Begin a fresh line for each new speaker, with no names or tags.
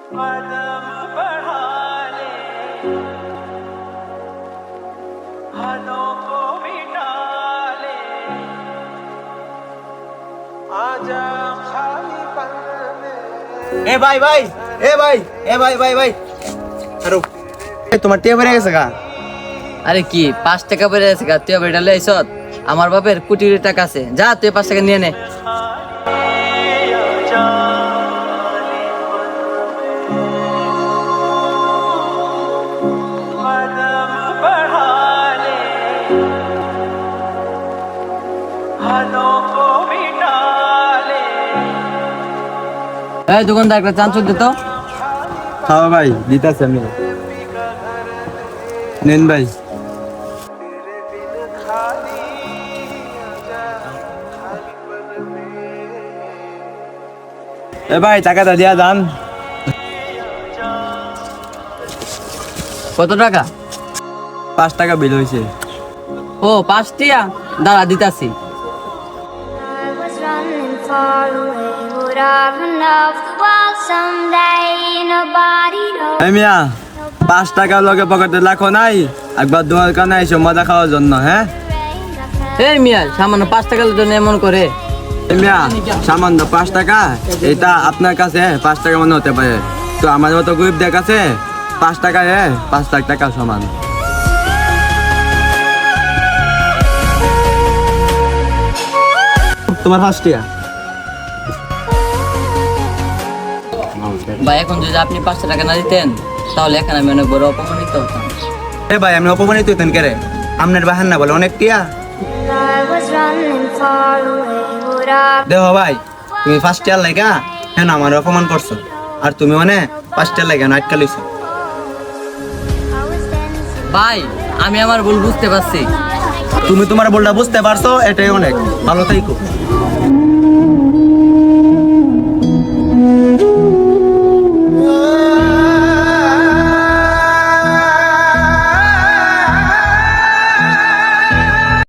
ए भाई भाई ए भाई ए भाई भाई भाई আরো তোমার টিয়া বেড়ে গেছে গা
আরে কি 5 টাকা বেড়ে গেছে গা তুই বেটা লইছ আমার বাপের কোটি কোটি টাকা আছে যা তুই 5 টাকা নিয়ে নে এই দোকানদার একটা চাঞ্চুর দে তো
হ্যাঁ ভাই দিতাছি আমি নেন ভাই এ ভাই টাকাটা দিয়া দান
কত টাকা
5 টাকা বিল হইছে
ও 5 টিয়া দাঁড়া দিতাছি
I was running far away, would I run off the wall someday? Nobody knows.
এই মিয়া 5 টাকা লগে পকেটে রাখো নাই একবার দোকানে এসে মজা খাওয়ার জন্য হ্যাঁ
এই মিয়া সামান্য 5 টাকার জন্য এমন করে
এই মিয়া সামান্য 5 টাকা এটা আপনার কাছে 5 টাকা মনে হতে পারে তো আমার মতো গরিবদের কাছে 5 টাকা 5 লাখ টাকা সমান তোমার 5 টাকা
ভাই এখন যদি আপনি 5 টাকা না দিতেন তাহলে এখন আমি অনেক বড় অপমানিত হতাম
এ ভাই আমি অপমানিত হইতেন কেরে আপনার বাহান না বলে অনেক টিয়া
I was running far away, would I?
দেখো ভাই তুমি 5 টাকা লাগা হ্যাঁ আমার অপমান করছো আর তুমি মানে 5 টাকা লাগা নাটকা লইছো
I was dancing.
ভাই আমি আমার ভুল বুঝতে পারছি
তুমি তোমার বলটা বুঝতে পারছো এটাই অনেক ভালো থাইকো